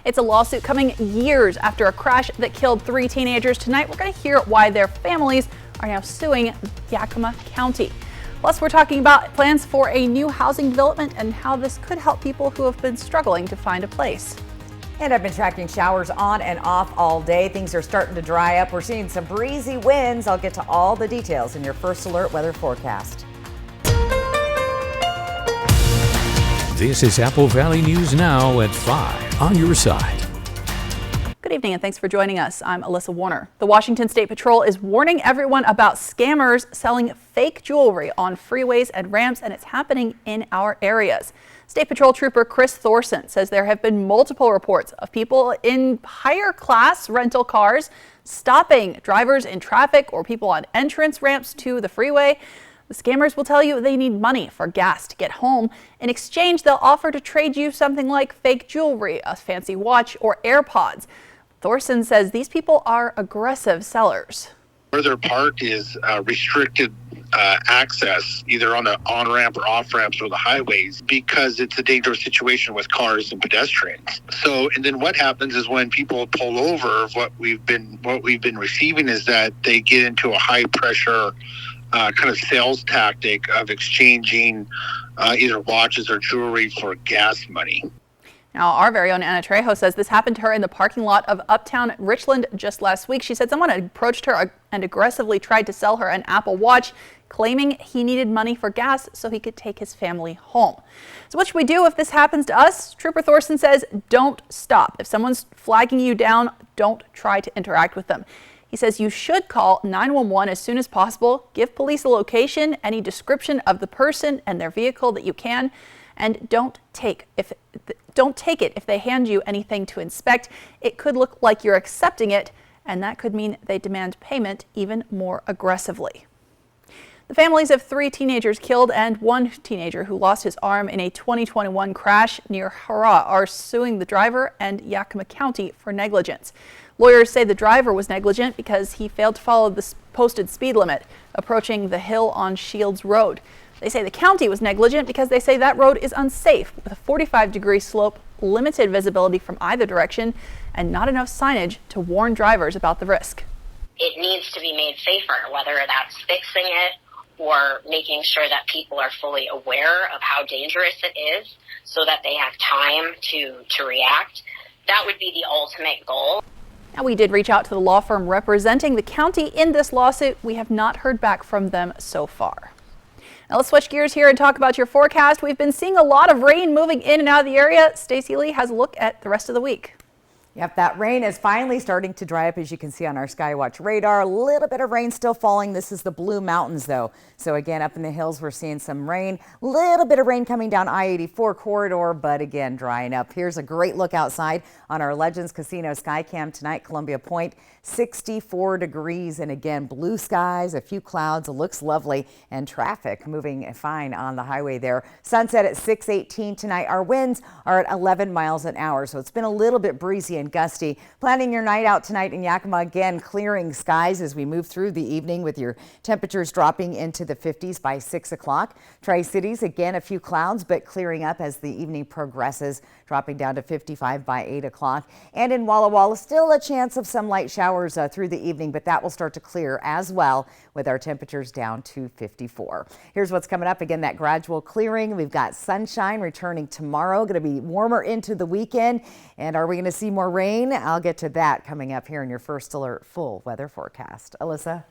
It's a lawsuit coming years after a crash that killed 3 teenagers. Tonight, we're going to hear why their families are now suing Yakima County. Plus, we're talking about plans for a new housing development and how this could help people who have been struggling to find a place. And I've been tracking showers on and off all day. Things are starting to dry up. We're seeing some breezy winds. I'll get to all the details in your First Alert weather forecast. This is Apple Valley News Now at 5 on your side. Good evening and thanks for joining us. I'm Alyssa Warner. The Washington State Patrol is warning everyone about scammers selling fake jewelry on freeways and ramps, and it's happening in our areas. State Patrol Trooper Chris Thorson says there have been multiple reports of people in higher class rental cars stopping drivers in traffic or people on entrance ramps to the freeway. The scammers will tell you they need money for gas to get home. In exchange, they'll offer to trade you something like fake jewelry, a fancy watch, or AirPods. Thorson says these people are aggressive sellers. Where they're parked is restricted access, either on the on-ramp or off-ramps or the highways, because it's a dangerous situation with cars and pedestrians. So, and then what happens is when people pull over, what we've been receiving is that they get into a high-pressure kind of sales tactic of exchanging either watches or jewelry for gas money. Now, our very own Anna Trejo says this happened to her in the parking lot of Uptown Richland just last week. She said someone had approached her and aggressively tried to sell her an Apple Watch, claiming he needed money for gas so he could take his family home. So what should we do if this happens to us? Trooper Thorson says don't stop. If someone's flagging you down, don't try to interact with them. He says you should call 911 as soon as possible, give police a location, any description of the person and their vehicle that you can, and don't take it if they hand you anything to inspect. It could look like you're accepting it, and that could mean they demand payment even more aggressively. The families of 3 teenagers killed and 1 teenager who lost his arm in a 2021 crash near Hara are suing the driver and Yakima County for negligence. Lawyers say the driver was negligent because he failed to follow the posted speed limit approaching the hill on Shields Road. They say the county was negligent because they say that road is unsafe with a 45-degree slope, limited visibility from either direction, and not enough signage to warn drivers about the risk. It needs to be made safer, whether that's fixing it or making sure that people are fully aware of how dangerous it is so that they have time to react. That would be the ultimate goal. Now, we did reach out to the law firm representing the county in this lawsuit. We have not heard back from them so far. Now let's switch gears here and talk about your forecast. We've been seeing a lot of rain moving in and out of the area. Stacey Lee has a look at the rest of the week. Yep, that rain is finally starting to dry up, as you can see on our Skywatch radar. A little bit of rain still falling. This is the Blue Mountains, though. So again, up in the hills, we're seeing some rain. A little bit of rain coming down I-84 corridor, but again, drying up. Here's a great look outside on our Legends Casino Skycam tonight, Columbia Point, 64 degrees. And again, blue skies, a few clouds. It looks lovely, and traffic moving fine on the highway there. Sunset at 6:18 tonight. Our winds are at 11 miles an hour, so it's been a little bit breezy and gusty. Planning your night out tonight in Yakima, again, clearing skies as we move through the evening with your temperatures dropping into the 50s by 6 o'clock. Tri-Cities, again, a few clouds, but clearing up as the evening progresses, dropping down to 55 by 8 o'clock. And in Walla Walla, still a chance of some light showers through the evening, but that will start to clear as well with our temperatures down to 54. Here's what's coming up. Again, that gradual clearing. We've got sunshine returning tomorrow. Going to be warmer into the weekend. And are we going to see more rain? I'll get to that coming up here in your First Alert full weather forecast. Alyssa?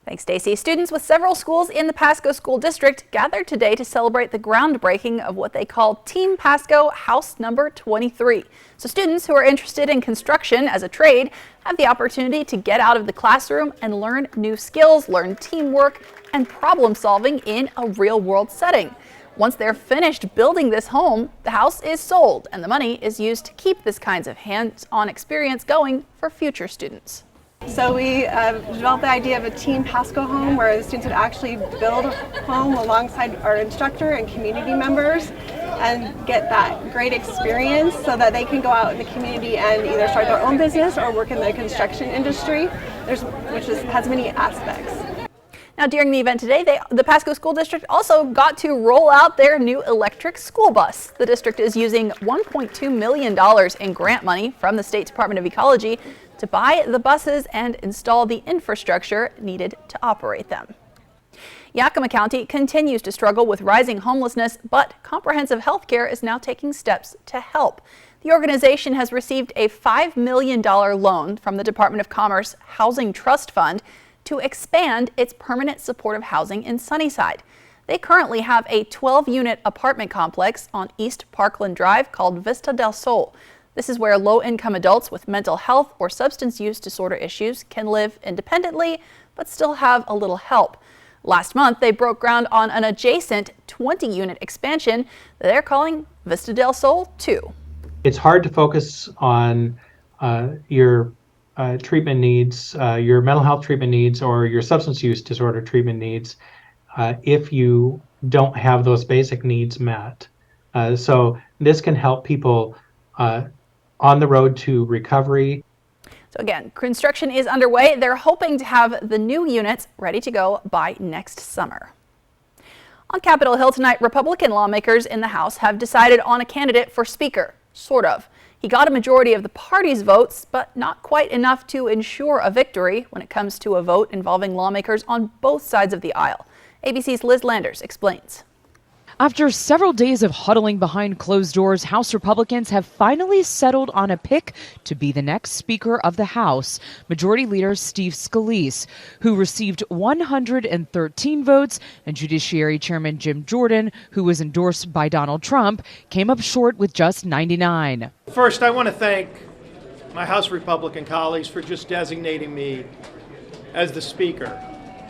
Thanks, Stacey. Students with several schools in the Pasco School District gathered today to celebrate the groundbreaking of what they call Team Pasco House Number 23. So students who are interested in construction as a trade have the opportunity to get out of the classroom and learn new skills, learn teamwork and problem solving in a real-world setting. Once they're finished building this home, the house is sold and the money is used to keep this kinds of hands-on experience going for future students. So we developed the idea of a Team Pasco home where the students would actually build a home alongside our instructor and community members and get that great experience so that they can go out in the community and either start their own business or work in the construction industry, which has many aspects. Now, during the event today, the Pasco School District also got to roll out their new electric school bus. The district is using $1.2 million in grant money from the State Department of Ecology to buy the buses and install the infrastructure needed to operate them. Yakima County continues to struggle with rising homelessness, but Comprehensive Health Care is now taking steps to help. The organization has received a $5 million loan from the Department of Commerce Housing Trust Fund to expand its permanent supportive housing in Sunnyside. They currently have a 12-unit apartment complex on East Parkland Drive called Vista del Sol. This is where low-income adults with mental health or substance use disorder issues can live independently but still have a little help. Last month, they broke ground on an adjacent 20-unit expansion that they're calling Vista del Sol 2. It's hard to focus on your treatment needs, your mental health treatment needs, or your substance use disorder treatment needs if you don't have those basic needs met. So this can help people on the road to recovery. So again, construction is underway. They're hoping to have the new units ready to go by next summer. On Capitol Hill tonight, Republican lawmakers in the House have decided on a candidate for Speaker. Sort of. He got a majority of the party's votes, but not quite enough to ensure a victory when it comes to a vote involving lawmakers on both sides of the aisle. ABC's Liz Landers explains. After several days of huddling behind closed doors, House Republicans have finally settled on a pick to be the next Speaker of the House, Majority Leader Steve Scalise, who received 113 votes, and Judiciary Chairman Jim Jordan, who was endorsed by Donald Trump, came up short with just 99. First, I want to thank my House Republican colleagues for just designating me as the Speaker.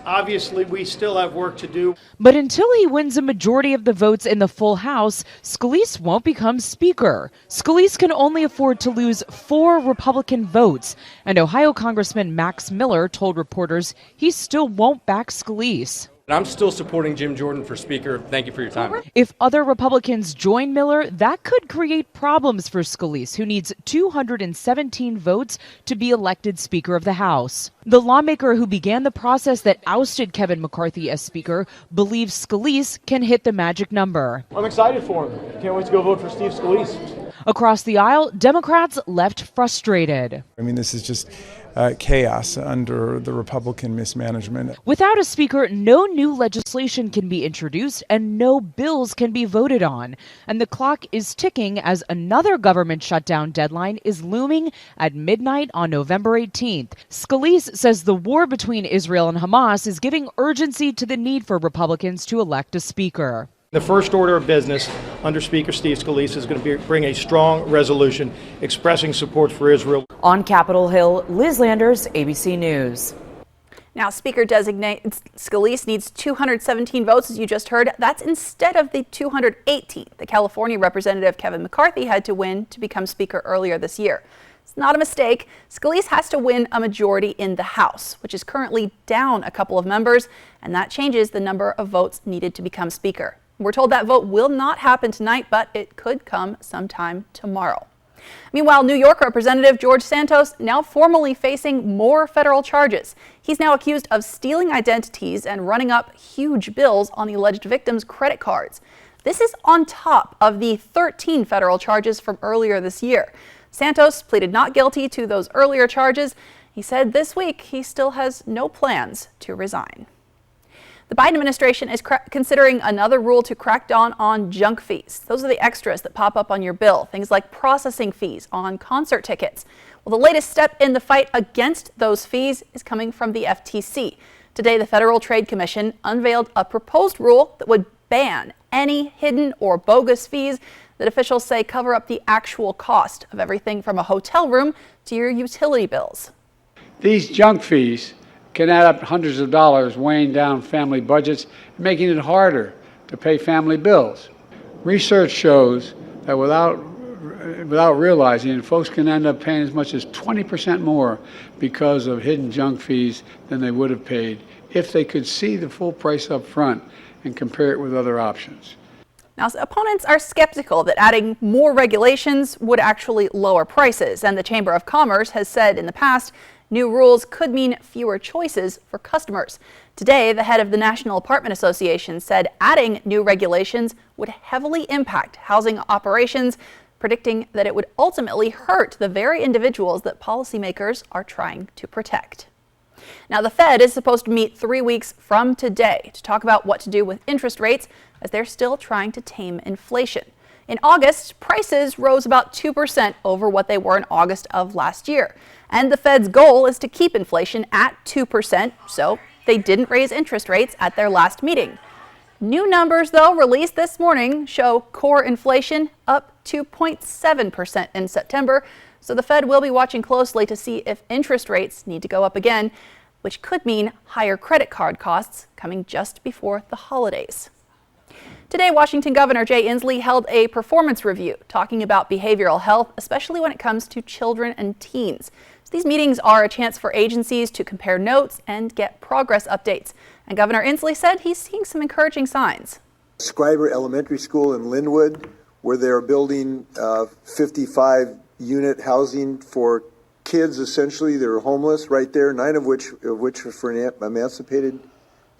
Obviously, we still have work to do. But until he wins a majority of the votes in the full House, Scalise won't become Speaker. Scalise can only afford to lose 4 Republican votes, and Ohio Congressman Max Miller told reporters he still won't back Scalise. I'm still supporting Jim Jordan for Speaker. Thank you for your time. If other Republicans join Miller, that could create problems for Scalise, who needs 217 votes to be elected Speaker of the House. The lawmaker who began the process that ousted Kevin McCarthy as Speaker believes Scalise can hit the magic number. I'm excited for him. Can't wait to go vote for Steve Scalise. Across the aisle, Democrats left frustrated. I mean, this is just chaos under the Republican mismanagement. Without a speaker, no new legislation can be introduced and no bills can be voted on. And the clock is ticking as another government shutdown deadline is looming at midnight on November 18th. Scalise says the war between Israel and Hamas is giving urgency to the need for Republicans to elect a speaker. The first order of business under Speaker Steve Scalise is going to bring a strong resolution expressing support for Israel. On Capitol Hill, Liz Landers, ABC News. Now, Speaker-designate Scalise needs 217 votes, as you just heard. That's instead of the 218 the California Representative Kevin McCarthy had to win to become Speaker earlier this year. It's not a mistake. Scalise has to win a majority in the House, which is currently down a couple of members, and that changes the number of votes needed to become Speaker. We're told that vote will not happen tonight, but it could come sometime tomorrow. Meanwhile, New York Representative George Santos now formally facing more federal charges. He's now accused of stealing identities and running up huge bills on the alleged victims' credit cards. This is on top of the 13 federal charges from earlier this year. Santos pleaded not guilty to those earlier charges. He said this week he still has no plans to resign. The Biden administration is considering another rule to crack down on junk fees. Those are the extras that pop up on your bill, things like processing fees on concert tickets. Well, the latest step in the fight against those fees is coming from the FTC. Today, the Federal Trade Commission unveiled a proposed rule that would ban any hidden or bogus fees that officials say cover up the actual cost of everything from a hotel room to your utility bills. These junk fees can add up hundreds of dollars, weighing down family budgets, making it harder to pay family bills. Research shows that without realizing it, folks can end up paying as much as 20% more because of hidden junk fees than they would have paid if they could see the full price up front and compare it with other options. Now, opponents are skeptical that adding more regulations would actually lower prices, and the Chamber of Commerce has said in the past new rules could mean fewer choices for customers. Today, the head of the National Apartment Association said adding new regulations would heavily impact housing operations, predicting that it would ultimately hurt the very individuals that policymakers are trying to protect. Now, the Fed is supposed to meet 3 weeks from today to talk about what to do with interest rates as they're still trying to tame inflation. In August, prices rose about 2% over what they were in August of last year. And the Fed's goal is to keep inflation at 2%, so they didn't raise interest rates at their last meeting. New numbers, though, released this morning show core inflation up 2.7% in September. So the Fed will be watching closely to see if interest rates need to go up again, which could mean higher credit card costs coming just before the holidays. Today, Washington Governor Jay Inslee held a performance review talking about behavioral health, especially when it comes to children and teens. So these meetings are a chance for agencies to compare notes and get progress updates. And Governor Inslee said he's seeing some encouraging signs. Scriber Elementary School in Linwood, where they're building 55-unit housing for kids, essentially. They're homeless right there, 9 of which are for emancipated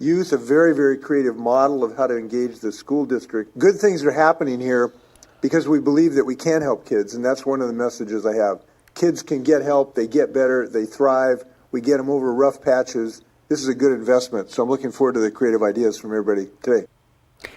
youth. A very, very creative model of how to engage the school district. Good things are happening here because we believe that we can help kids, and that's one of the messages I have. Kids can get help, they get better, they thrive, we get them over rough patches. This is a good investment, so I'm looking forward to the creative ideas from everybody today.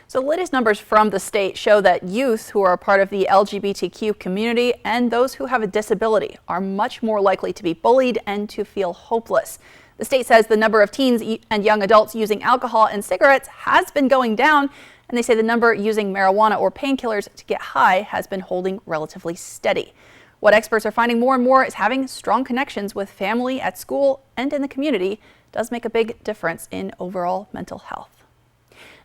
So the latest numbers from the state show that youth who are a part of the LGBTQ community and those who have a disability are much more likely to be bullied and to feel hopeless. The state says the number of teens and young adults using alcohol and cigarettes has been going down, and they say the number using marijuana or painkillers to get high has been holding relatively steady. What experts are finding more and more is having strong connections with family at school and in the community does make a big difference in overall mental health.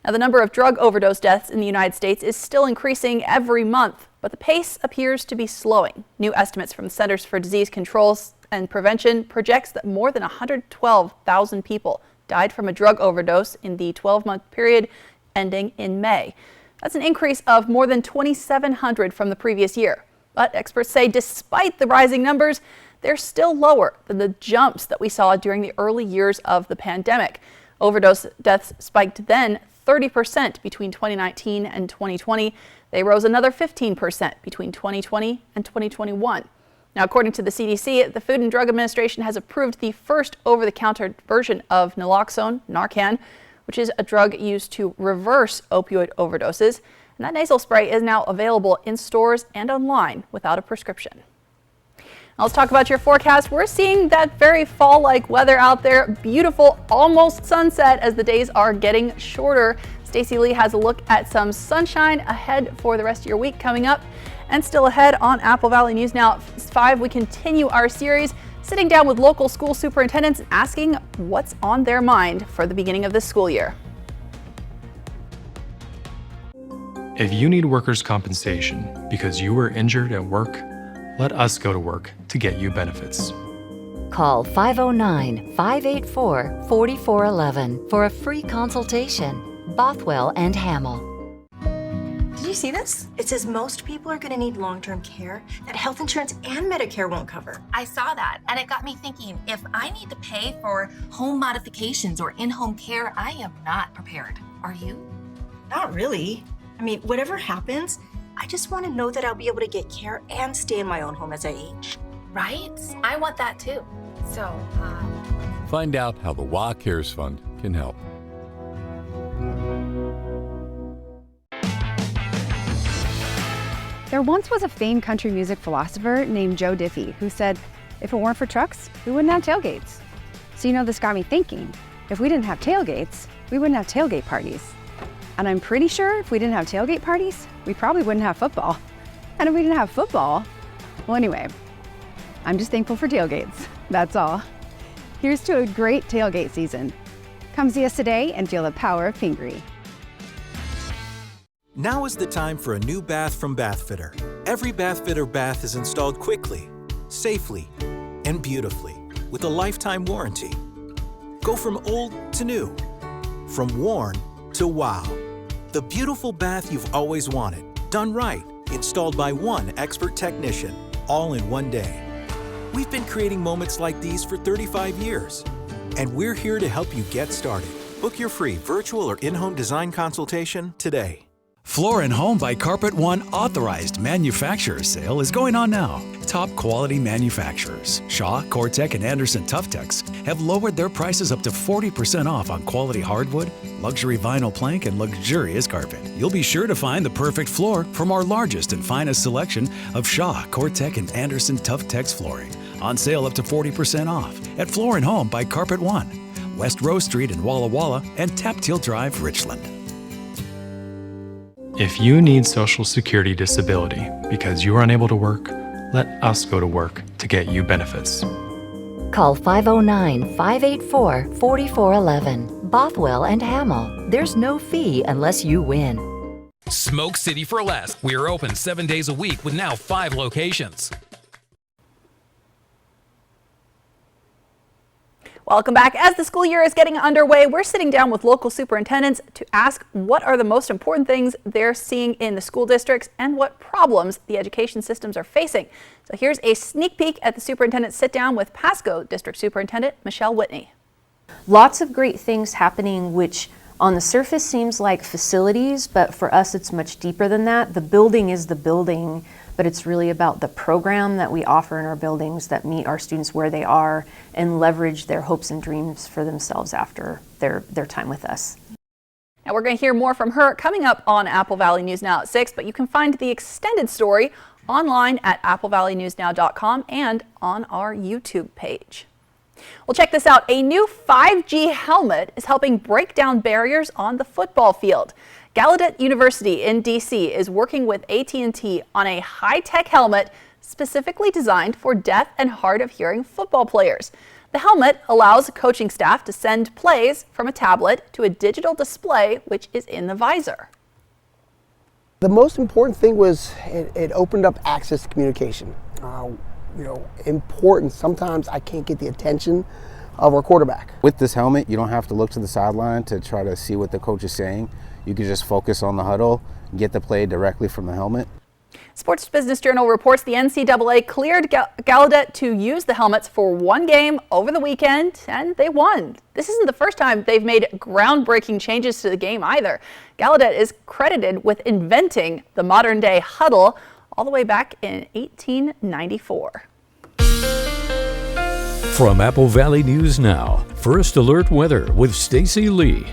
Now, the number of drug overdose deaths in the United States is still increasing every month, but the pace appears to be slowing. New estimates from the Centers for Disease Control and Prevention projects that more than 112,000 people died from a drug overdose in the 12-month period ending in May. That's an increase of more than 2,700 from the previous year. But experts say despite the rising numbers, they're still lower than the jumps that we saw during the early years of the pandemic. Overdose deaths spiked then 30% between 2019 and 2020. They rose another 15% between 2020 and 2021. Now, according to the CDC, the Food and Drug Administration has approved the first over-the-counter version of naloxone, Narcan, which is a drug used to reverse opioid overdoses. And that nasal spray is now available in stores and online without a prescription. Now let's talk about your forecast. We're seeing that very fall-like weather out there. Beautiful, almost sunset as the days are getting shorter. Stacey Lee has a look at some sunshine ahead for the rest of your week coming up. And still ahead on Apple Valley News Now at 5, we continue our series sitting down with local school superintendents and asking what's on their mind for the beginning of this school year. If you need workers' compensation because you were injured at work, let us go to work to get you benefits. Call 509-584-4411 for a free consultation. Bothwell and Hamill. Did you see this? It says most people are going to need long-term care that health insurance and Medicare won't cover. I saw that, and it got me thinking, if I need to pay for home modifications or in-home care, I am not prepared. Are you? Not really. I mean, whatever happens, I just want to know that I'll be able to get care and stay in my own home as I age. Right? I want that too. So, Find out how the WA Cares Fund can help. There once was a famed country music philosopher named Joe Diffie who said, if it weren't for trucks, we wouldn't have tailgates. So this got me thinking, if we didn't have tailgates, we wouldn't have tailgate parties. And I'm pretty sure if we didn't have tailgate parties, we probably wouldn't have football. And if we didn't have football, well anyway, I'm just thankful for tailgates, that's all. Here's to a great tailgate season. Come see us today and feel the power of Pingree. Now is the time for a new bath from Bathfitter. Every Bathfitter bath is installed quickly, safely, and beautifully with a lifetime warranty. Go from old to new, from worn to wow. The beautiful bath you've always wanted, done right, installed by one expert technician, all in one day. We've been creating moments like these for 35 years, and we're here to help you get started. Book your free virtual or in-home design consultation today. Floor & Home by Carpet One authorized manufacturer sale is going on now. Top quality manufacturers, Shaw, Cortec, and Anderson Tuftex, have lowered their prices up to 40% off on quality hardwood, luxury vinyl plank, and luxurious carpet. You'll be sure to find the perfect floor from our largest and finest selection of Shaw, Cortec, and Anderson Tuftex flooring. On sale up to 40% off at Floor & Home by Carpet One, West Rose Street in Walla Walla and Tapteel Drive, Richland. If you need Social Security disability because you are unable to work, let us go to work to get you benefits. Call 509-584-4411. Bothwell and Hamill. There's no fee unless you win. Smoke City for Less. We are open 7 days a week with now 5 locations. Welcome back. As the school year is getting underway, we're sitting down with local superintendents to ask what are the most important things they're seeing in the school districts and what problems the education systems are facing. So here's a sneak peek at the superintendent sit down with Pasco District Superintendent Michelle Whitney. Lots of great things happening, which on the surface seems like facilities, but for us it's much deeper than that. The building is the building, but it's really about the program that we offer in our buildings that meet our students where they are and leverage their hopes and dreams for themselves after their time with us. Now we're going to hear more from her coming up on Apple Valley News Now at 6, but you can find the extended story online at applevalleynewsnow.com and on our YouTube page. Well, check this out. A new 5G helmet is helping break down barriers on the football field. Gallaudet University in DC is working with AT&T on a high-tech helmet specifically designed for deaf and hard of hearing football players. The helmet allows coaching staff to send plays from a tablet to a digital display which is in the visor. The most important thing was it opened up access to communication. Important. Sometimes I can't get the attention of our quarterback. With this helmet, you don't have to look to the sideline to try to see what the coach is saying. You can just focus on the huddle, get the play directly from the helmet. Sports Business Journal reports the NCAA cleared Gallaudet to use the helmets for one game over the weekend, and they won. This isn't the first time they've made groundbreaking changes to the game either. Gallaudet is credited with inventing the modern-day huddle all the way back in 1894. From Apple Valley News Now, First Alert Weather with Stacy Lee.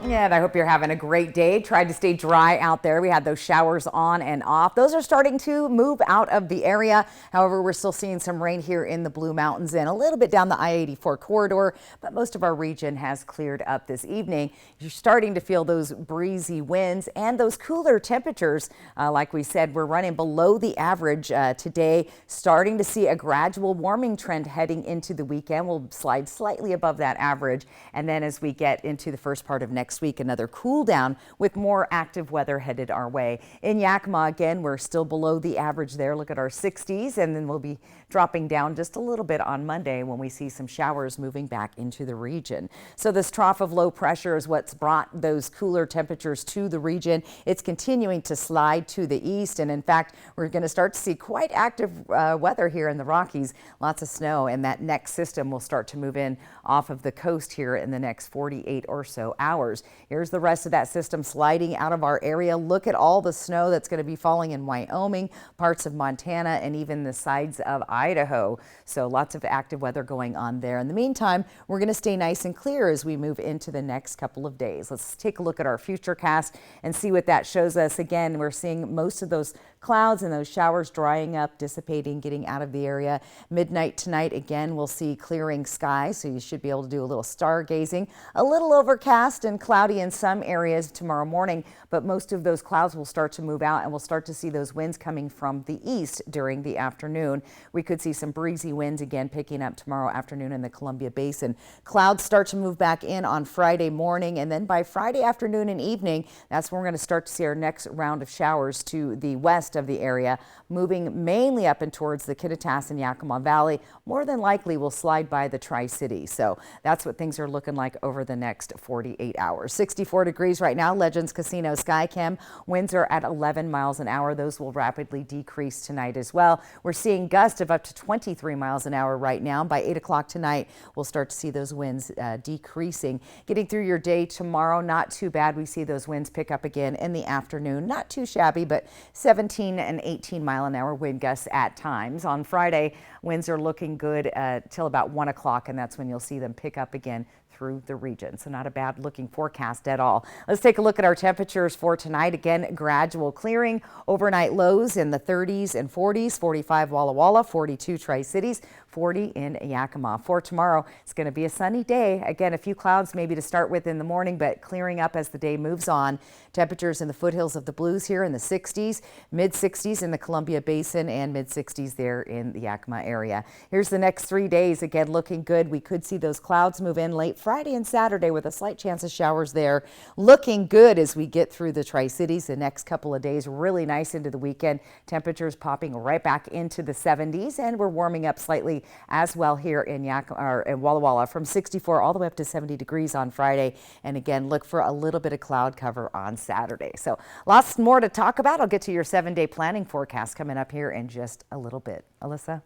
Yeah, and I hope you're having a great day. Tried to stay dry out there. We had those showers on and off. Those are starting to move out of the area. However, we're still seeing some rain here in the Blue Mountains and a little bit down the I-84 corridor, but most of our region has cleared up this evening. You're starting to feel those breezy winds and those cooler temperatures. Like we said, we're running below the average today, starting to see a gradual warming trend heading into the weekend. We'll slide slightly above that average. And then as we get into the first part of next week, another cool down with more active weather headed our way. In Yakima, again, we're still below the average there. Look at our 60s, and then we'll be dropping down just a little bit on Monday when we see some showers moving back into the region. So this trough of low pressure is what's brought those cooler temperatures to the region. It's continuing to slide to the east, and in fact, we're going to start to see quite active weather here in the Rockies. Lots of snow, and that next system will start to move in off of the coast here in the next 48 or so hours. Here's the rest of that system sliding out of our area. Look at all the snow that's going to be falling in Wyoming, parts of Montana, and even the sides of Idaho. So lots of active weather going on there. In the meantime, we're going to stay nice and clear as we move into the next couple of days. Let's take a look at our futurecast and see what that shows us. Again, we're seeing most of those clouds and those showers drying up, dissipating, getting out of the area. Midnight tonight, again, we'll see clearing skies, so you should be able to do a little stargazing. A little overcast and cloudy in some areas tomorrow morning, but most of those clouds will start to move out and we'll start to see those winds coming from the east during the afternoon. We could see some breezy winds again picking up tomorrow afternoon in the Columbia Basin. Clouds start to move back in on Friday morning, and then by Friday afternoon and evening, that's when we're going to start to see our next round of showers to the west of the area, moving mainly up and towards the Kittitas and Yakima Valley. More than likely will slide by the Tri-Cities. So that's what things are looking like over the next 48 hours. hours. 64 degrees right now, Legends Casino Skycam. Winds are at 11 miles an hour. Those will rapidly decrease tonight as well. We're seeing gusts of up to 23 miles an hour right now. By 8 o'clock tonight, we'll start to see those winds decreasing. Getting through your day tomorrow, not too bad. We see those winds pick up again in the afternoon. Not too shabby, but 17 and 18 mile an hour wind gusts at times. On Friday, winds are looking good till about 1 o'clock, and that's when you'll see them pick up again through the region. So not a bad looking forecast at all. Let's take a look at our temperatures for tonight. Again, gradual clearing. Overnight lows in the 30s and 40s, 45 Walla Walla, 42 Tri-Cities, 40 in Yakima. For tomorrow, it's going to be a sunny day. Again, a few clouds maybe to start with in the morning, but clearing up as the day moves on. Temperatures in the foothills of the Blues here in the 60s, mid 60s in the Columbia Basin, and mid 60s there in the Yakima area. Here's the next 3 days. Again, looking good. We could see those clouds move in late Friday and Saturday with a slight chance of showers there. Looking good as we get through the Tri-Cities the next couple of days. Really nice into the weekend. Temperatures popping right back into the 70s, and we're warming up slightly as well here in Walla Walla from 64 all the way up to 70 degrees on Friday. And again, look for a little bit of cloud cover on Saturday. So lots more to talk about. I'll get to your 7-day planning forecast coming up here in just a little bit. Alyssa?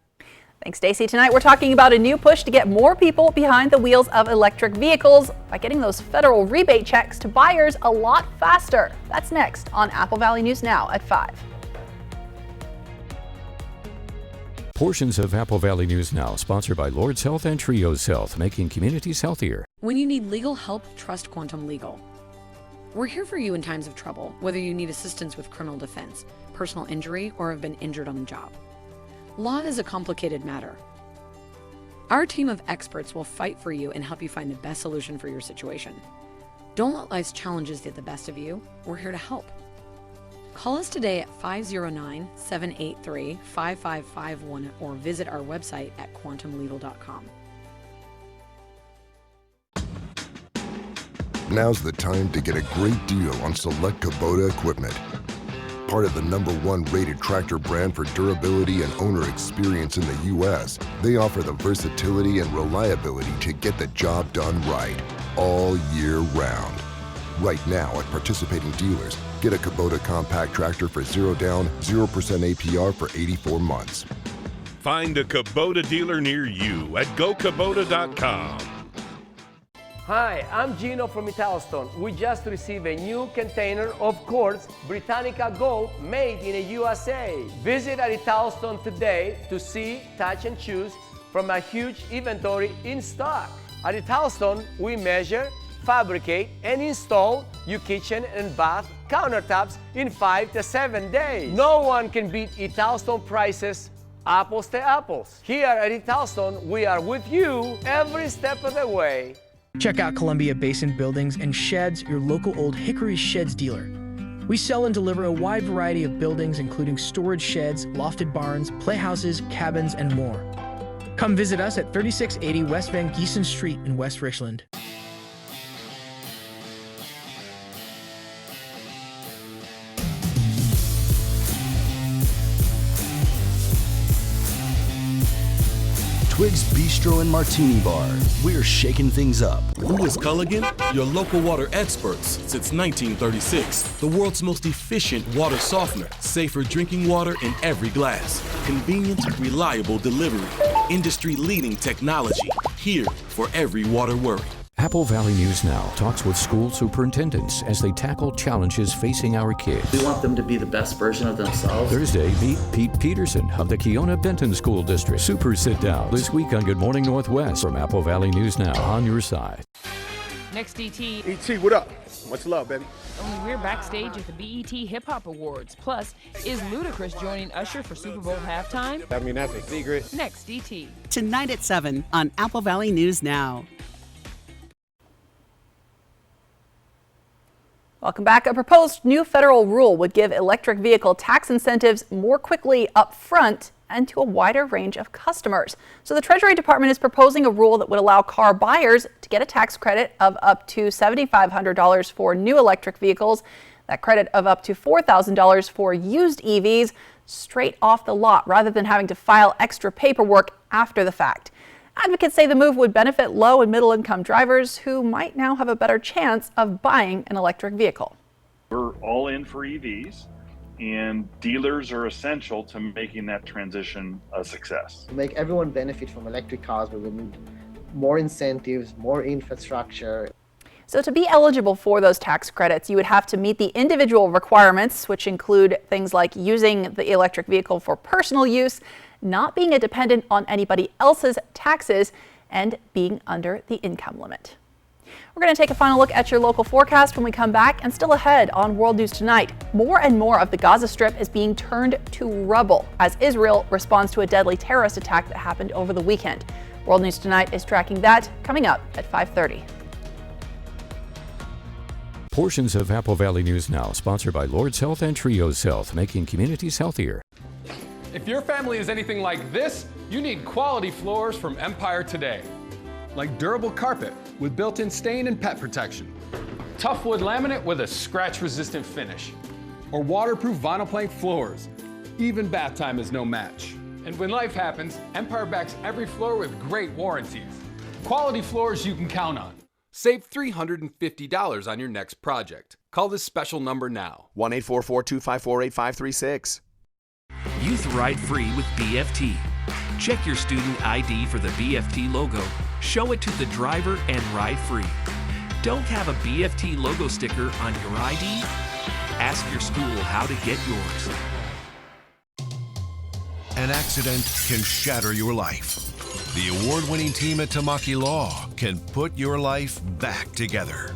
Thanks, Stacey. Tonight we're talking about a new push to get more people behind the wheels of electric vehicles by getting those federal rebate checks to buyers a lot faster. That's next on Apple Valley News Now at 5. Portions of Apple Valley News Now, sponsored by Lord's Health and Trios Health, making communities healthier. When you need legal help, trust Quantum Legal. We're here for you in times of trouble, whether you need assistance with criminal defense, personal injury, or have been injured on the job. Law is a complicated matter. Our team of experts will fight for you and help you find the best solution for your situation. Don't let life's challenges get the best of you. We're here to help. Call us today at 509-783-5551 or visit our website at quantumlegal.com. Now's the time to get a great deal on select Kubota equipment. Part of the #1 rated tractor brand for durability and owner experience in the U.S., they offer the versatility and reliability to get the job done right, all year round. Right now at participating dealers, get a Kubota compact tractor for 0 down, 0% APR for 84 months. Find a Kubota dealer near you at gokubota.com. Hi, I'm Gino from Italstone. We just received a new container of Quartz Britannica Gold made in the USA. Visit at Italstone today to see, touch, and choose from a huge inventory in stock. At Italstone, we measure, fabricate, and install your kitchen and bath countertops in 5 to 7 days. No one can beat Italstone prices, apples to apples. Here at Italstone, we are with you every step of the way. Check out Columbia Basin Buildings and Sheds, your local Old Hickory Sheds dealer. We sell and deliver a wide variety of buildings, including storage sheds, lofted barns, playhouses, cabins, and more. Come visit us at 3680 West Van Giesen Street in West Richland. Twig's Bistro and Martini Bar. We're shaking things up. Who is Culligan? Your local water experts since 1936. The world's most efficient water softener. Safer drinking water in every glass. Convenient, reliable delivery. Industry-leading technology. Here for every water worry. Apple Valley News Now talks with school superintendents as they tackle challenges facing our kids. We want them to be the best version of themselves. Thursday, meet Pete Peterson of the Keona Benton School District. Super Sit Down this week on Good Morning Northwest from Apple Valley News Now, on your side. Next, E.T. E.T., what up? Much love, baby. Only we're backstage at the BET Hip Hop Awards. Plus, is Ludacris joining Usher for Super Bowl halftime? I mean, that's a secret. Next, E.T. Tonight at 7 on Apple Valley News Now. Welcome back. A proposed new federal rule would give electric vehicle tax incentives more quickly up front and to a wider range of customers. So the Treasury Department is proposing a rule that would allow car buyers to get a tax credit of up to $7,500 for new electric vehicles, that credit of up to $4,000 for used EVs straight off the lot rather than having to file extra paperwork after the fact. Advocates say the move would benefit low and middle income drivers who might now have a better chance of buying an electric vehicle. We're all in for EVs, and dealers are essential to making that transition a success. To make everyone benefit from electric cars, we will need more incentives, more infrastructure. So to be eligible for those tax credits, you would have to meet the individual requirements, which include things like using the electric vehicle for personal use, not being a dependent on anybody else's taxes, and being under the income limit. We're going to take a final look at your local forecast when we come back, and still ahead on World News Tonight, more and more of the Gaza Strip is being turned to rubble as Israel responds to a deadly terrorist attack that happened over the weekend. World News Tonight is tracking that, coming up at 5:30. Portions of Apple Valley News Now, sponsored by Lord's Health and Trios Health, making communities healthier. If your family is anything like this, you need quality floors from Empire Today. Like durable carpet with built-in stain and pet protection. Tough wood laminate with a scratch-resistant finish. Or waterproof vinyl plank floors. Even bath time is no match. And when life happens, Empire backs every floor with great warranties. Quality floors you can count on. Save $350 on your next project. Call this special number now. 1-844-254-8536. Youth ride free with BFT. Check your student ID for the BFT logo. Show it to the driver and ride free. Don't have a BFT logo sticker on your ID? Ask your school how to get yours. An accident can shatter your life. The award-winning team at Tamaki Law can put your life back together.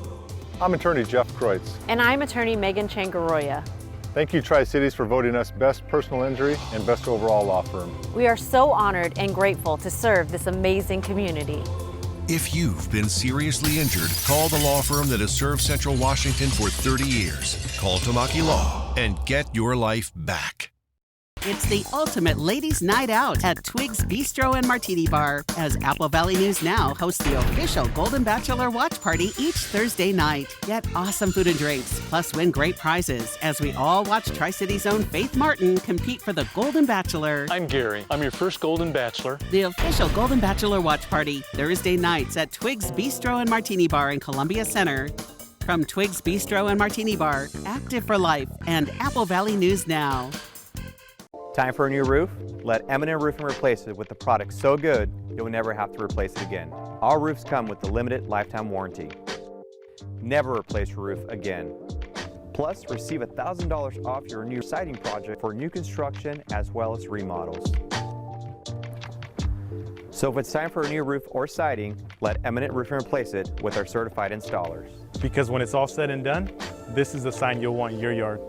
I'm attorney Jeff Kreutz. And I'm attorney Megan Changaroya. Thank you, Tri-Cities, for voting us Best Personal Injury and Best Overall Law Firm. We are so honored and grateful to serve this amazing community. If you've been seriously injured, call the law firm that has served Central Washington for 30 years. Call Tamaki Law and get your life back. It's the ultimate ladies' night out at Twigs Bistro and Martini Bar as Apple Valley News Now hosts the official Golden Bachelor watch party each Thursday night. Get awesome food and drinks, plus win great prizes as we all watch Tri-City's own Faith Martin compete for the Golden Bachelor. I'm Gary. I'm your first Golden Bachelor. The official Golden Bachelor watch party Thursday nights at Twigs Bistro and Martini Bar in Columbia Center. From Twigs Bistro and Martini Bar, Active for Life, and Apple Valley News Now. Time for a new roof? Let M&M Roofing replace it with a product so good you'll never have to replace it again. Our roofs come with a limited lifetime warranty. Never replace your roof again. Plus, receive $1,000 off your new siding project for new construction as well as remodels. So if it's time for a new roof or siding, let Eminent Roofing replace it with our certified installers. Because when it's all said and done, this is the sign you'll want in your yard.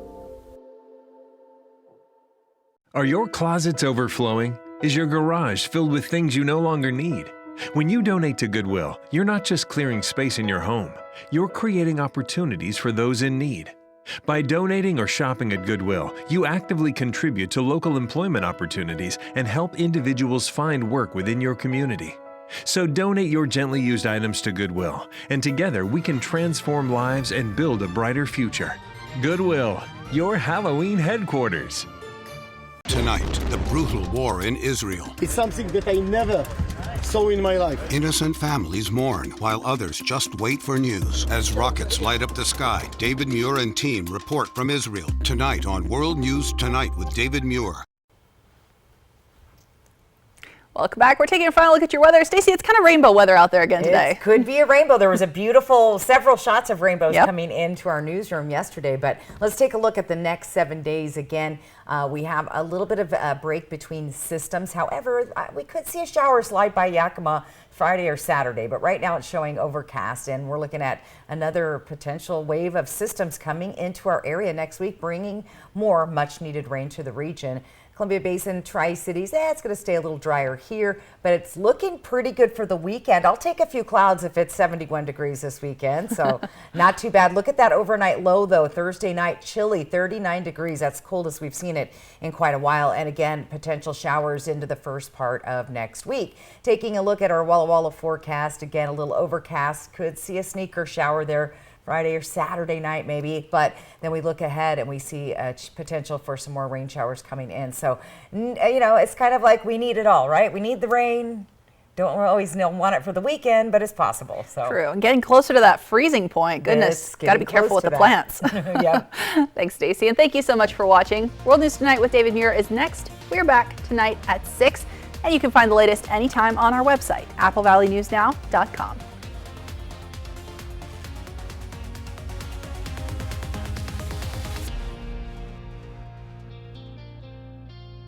Are your closets overflowing? Is your garage filled with things you no longer need? When you donate to Goodwill, you're not just clearing space in your home, you're creating opportunities for those in need. By donating or shopping at Goodwill, you actively contribute to local employment opportunities and help individuals find work within your community. So donate your gently used items to Goodwill, and together we can transform lives and build a brighter future. Goodwill, your Halloween headquarters. Tonight, the brutal war in Israel. It's something that I never saw in my life. Innocent families mourn while others just wait for news. As rockets light up the sky, David Muir and team report from Israel. Tonight on World News Tonight with David Muir. Welcome back. We're taking a final look at your weather. Stacey, it's kind of rainbow weather out there again today. It could be a rainbow. There was a beautiful, several shots of rainbows coming into our newsroom yesterday, but let's take a look at the next 7 days. Again, we have a little bit of a break between systems. However, we could see a shower slide by Yakima Friday or Saturday, but right now it's showing overcast, and we're looking at another potential wave of systems coming into our area next week, bringing more much needed rain to the region. Columbia Basin, Tri-Cities, it's going to stay a little drier here, but it's looking pretty good for the weekend. I'll take a few clouds if it's 71 degrees this weekend, so not too bad. Look at that overnight low, though. Thursday night, chilly, 39 degrees. That's the coldest we've seen it in quite a while. And again, potential showers into the first part of next week. Taking a look at our Walla Walla forecast, again, a little overcast. Could see a sneaker shower there Friday or Saturday night maybe, but then we look ahead and we see potential for some more rain showers coming in. So, you know, it's kind of like we need it all, right? We need the rain, Don't always want it for the weekend, but it's possible. So True. And getting closer to that freezing point. Goodness, got to be careful with the plants. Yeah. Thanks, Stacey. And thank you so much for watching. World News Tonight with David Muir is next. We're back tonight at 6. And you can find the latest anytime on our website, applevalleynewsnow.com.